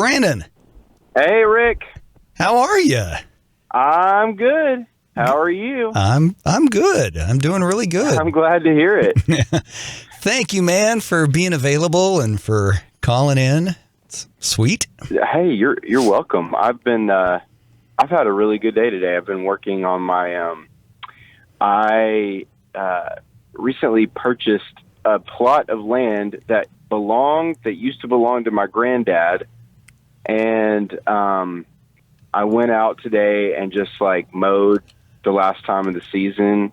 Brandon. Hey, Rick. How are you? I'm good. How are you? I'm good. I'm doing really good. I'm glad to hear it. Thank you, man, for being available and for calling in. It's sweet. Hey, you're welcome. I've had a really good day today. I've been working on my I recently purchased a plot of land that used to belong to my granddad, and I went out today and just mowed the last time of the season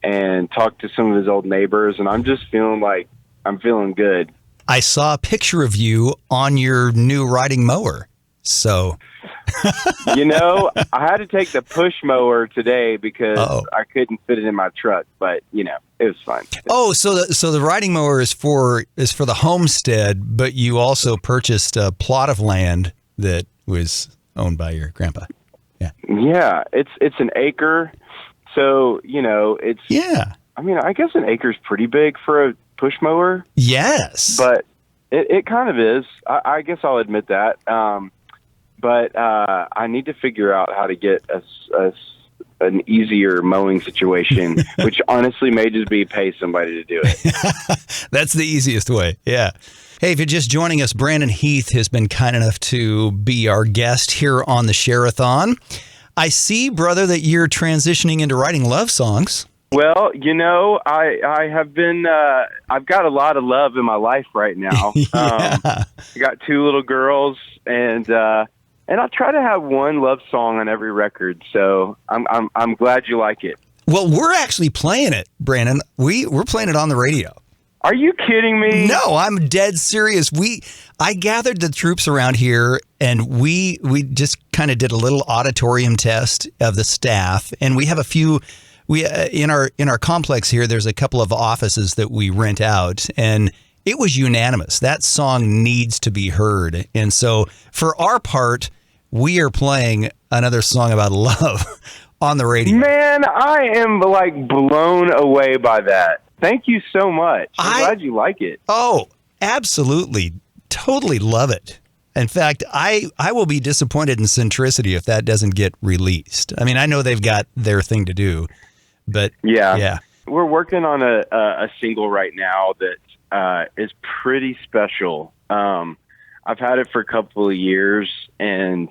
and talked to some of his old neighbors, and I'm just feeling like I'm feeling good. I saw a picture of you on your new riding mower. So, I had to take the push mower today because I couldn't fit it in my truck, but it was fine. So the riding mower is for the homestead, but you also purchased a plot of land that was owned by your grandpa. Yeah, it's an acre. So, it's I mean, I guess an acre is pretty big for a push mower. Yes. But it kind of is. I guess I'll admit that. But I need to figure out how to get an easier mowing situation, which honestly may just be pay somebody to do it. That's the easiest way. Yeah. Hey, if you're just joining us, Brandon Heath has been kind enough to be our guest here on the Share-a-thon. I see, brother, that you're transitioning into writing love songs. Well, I have been, I've got a lot of love in my life right now. I got 2 little girls, and I try to have one love song on every record. So I'm glad you like it. Well, we're actually playing it, Brandon. We're playing it on the radio. Are you kidding me? No, I'm dead serious. I gathered the troops around here, and we just kind of did a little auditorium test of the staff, and we have a few. In our complex here, there's a couple of offices that we rent out, and it was unanimous. That song needs to be heard, and so for our part, we are playing another song about love on the radio. Man, I am blown away by that. Thank you so much. I'm glad you like it. Oh, absolutely. Totally love it. In fact, I will be disappointed in Centricity if that doesn't get released. I mean, I know they've got their thing to do, but yeah. We're working on a single right now that is pretty special. I've had it for a couple of years, and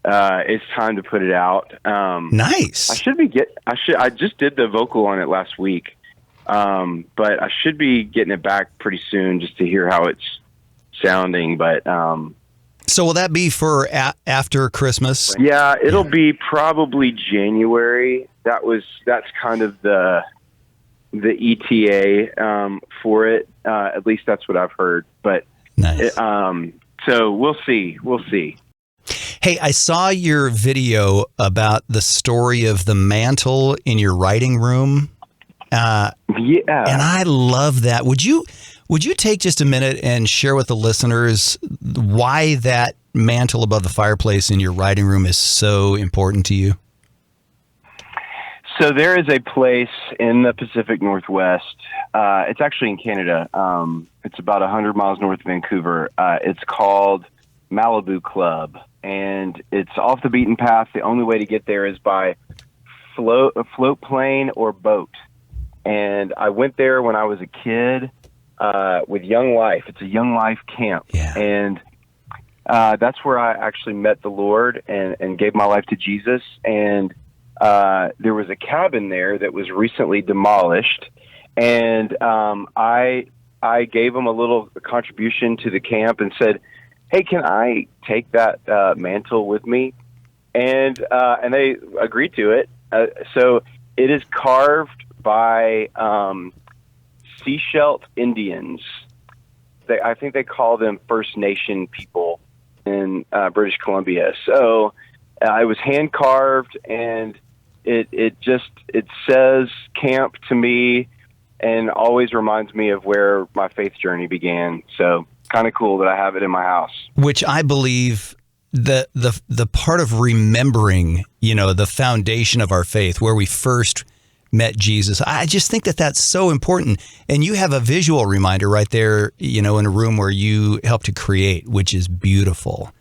it's time to put it out. Nice. I just did the vocal on it last week. But I should be getting it back pretty soon just to hear how it's sounding. But so will that be for after Christmas? Yeah, it'll be probably January. That's kind of the ETA for it. At least that's what I've heard. But nice. So we'll see. Hey, I saw your video about the story of the mantle in your writing room. And I love that. Would you take just a minute and share with the listeners why that mantle above the fireplace in your writing room is so important to you? So there is a place in the Pacific Northwest. It's actually in Canada. It's about 100 miles north of Vancouver. It's called Malibu Club, and it's off the beaten path. The only way to get there is by float plane or boat. And I went there when I was a kid with Young Life. It's a Young Life camp. Yeah. And that's where I actually met the Lord and gave my life to Jesus. And there was a cabin there that was recently demolished. And I gave them a little contribution to the camp and said, hey, can I take that mantle with me? And they agreed to it. So it is carved by Seashell Indians. I think they call them First Nation people in British Columbia. So it was hand carved, and it says camp to me, and always reminds me of where my faith journey began. So kind of cool that I have it in my house. Which I believe the part of remembering, the foundation of our faith, where we first met Jesus. I just think that that's so important. And you have a visual reminder right there, in a room where you help to create, which is beautiful.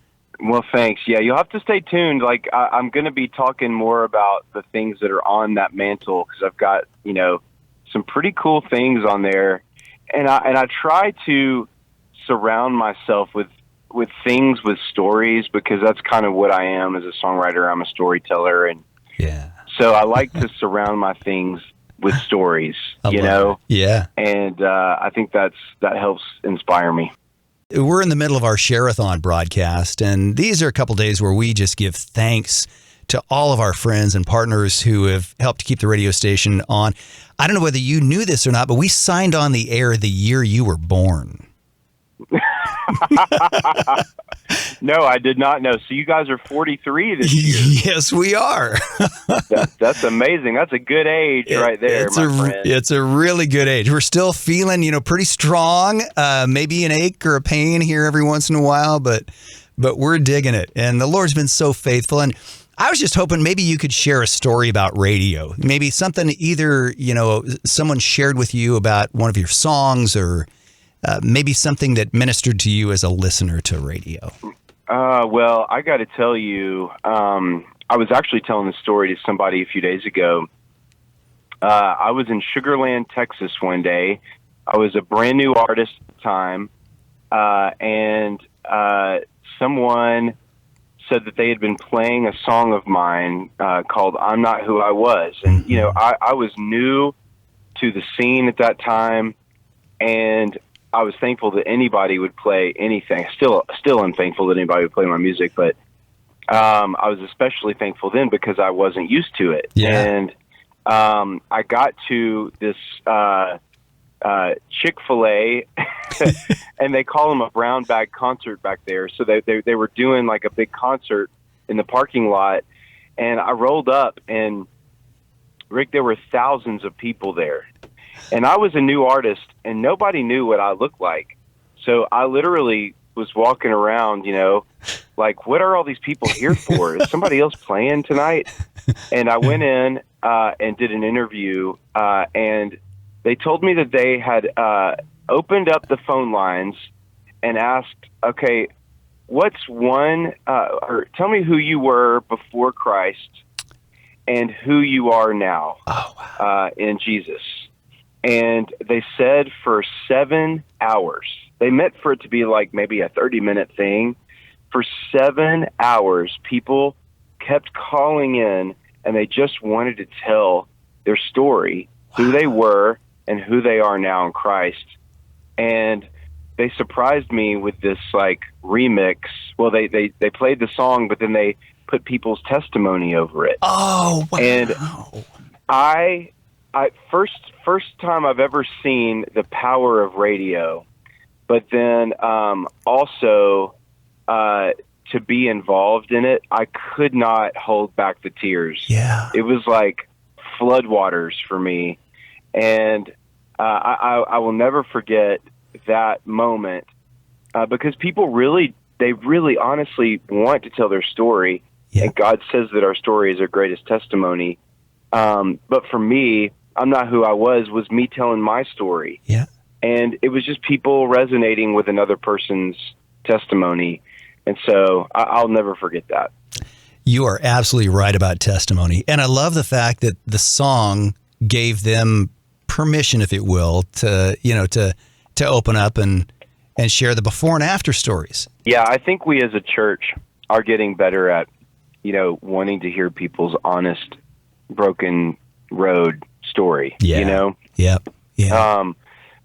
Well, thanks. Yeah, you'll have to stay tuned. Like, I'm going to be talking more about the things that are on that mantle, because I've got, some pretty cool things on there. And I try to surround myself with things, with stories, because that's kind of what I am as a songwriter. I'm a storyteller. And so I like to surround my things with stories, Yeah. And I think that helps inspire me. We're in the middle of our Share-a-thon broadcast, and these are a couple days where we just give thanks to all of our friends and partners who have helped keep the radio station on. I don't know whether you knew this or not, but we signed on the air the year you were born. No, I did not know. So you guys are 43 this year. Yes, we are. That's amazing. That's a good age right there, my friend. It's a really good age. We're still feeling, pretty strong. Maybe an ache or a pain here every once in a while, but we're digging it. And the Lord's been so faithful. And I was just hoping maybe you could share a story about radio. Maybe something either, someone shared with you about one of your songs, or maybe something that ministered to you as a listener to radio. Well, I got to tell you, I was actually telling the story to somebody a few days ago. I was in Sugar Land, Texas one day. I was a brand new artist at the time, and someone said that they had been playing a song of mine called I'm Not Who I Was. And, I was new to the scene at that time, and I was thankful that anybody would play anything. Still am thankful that anybody would play my music, but I was especially thankful then because I wasn't used to it. Yeah. And I got to this Chick-fil-A, and they call them a brown bag concert back there. So they were doing like a big concert in the parking lot, and I rolled up, and Rick, there were thousands of people there. And I was a new artist, and nobody knew what I looked like. So I literally was walking around, like, what are all these people here for? Is somebody else playing tonight? And I went in and did an interview, and they told me that they had opened up the phone lines and asked, okay, what's one, or tell me who you were before Christ and who you are now in Jesus. And they said for 7 hours, they meant for it to be like maybe a 30-minute thing. For 7 hours, people kept calling in, and they just wanted to tell their story, who they were and who they are now in Christ. And they surprised me with this like remix. Well, they played the song, but then they put people's testimony over it. Oh, wow. And I first time I've ever seen the power of radio, but then also to be involved in it, I could not hold back the tears. Yeah, it was like floodwaters for me, and I will never forget that moment because people really honestly want to tell their story, and God says that our story is our greatest testimony. But for me, I'm Not Who I Was me telling my story. Yeah. And it was just people resonating with another person's testimony. And so I'll never forget that. You are absolutely right about testimony. And I love the fact that the song gave them permission, if it will, to open up and share the before and after stories. Yeah, I think we as a church are getting better at, wanting to hear people's honest, broken road story. Yeah.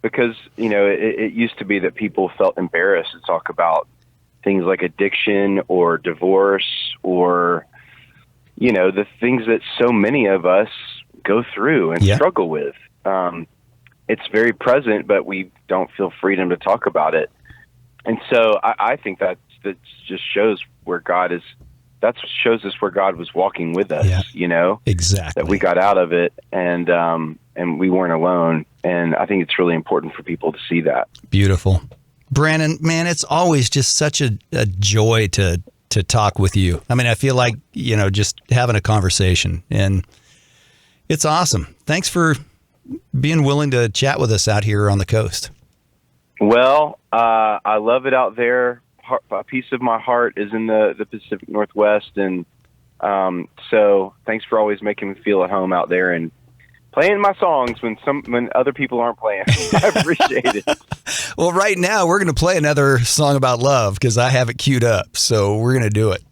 Because it used to be that people felt embarrassed to talk about things like addiction or divorce or the things that so many of us go through and struggle with. It's very present, but we don't feel freedom to talk about it. And so I think that just shows where God is. That shows us where God was walking with us, Exactly. That we got out of it and we weren't alone. And I think it's really important for people to see that. Beautiful. Brandon, man, it's always just such a joy to talk with you. I mean, I feel like, just having a conversation. And, It's awesome. Thanks for being willing to chat with us out here on the coast. Well, I love it out there. A piece of my heart is in the Pacific Northwest, and so thanks for always making me feel at home out there and playing my songs when other people aren't playing. I appreciate it. Well, right now we're going to play another song about love because I have it queued up, so we're going to do it.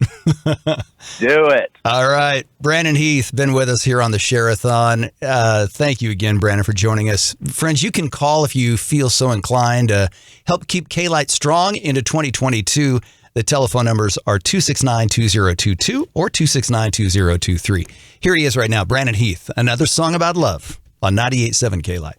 Do it. All right. Brandon Heath, been with us here on the Share-a-thon. Thank you again, Brandon, for joining us. Friends, you can call if you feel so inclined to help keep K-Light strong into 2022. The telephone numbers are 269-2022 or 269-2023. Here he is right now, Brandon Heath, another song about love on 98.7 K-Light.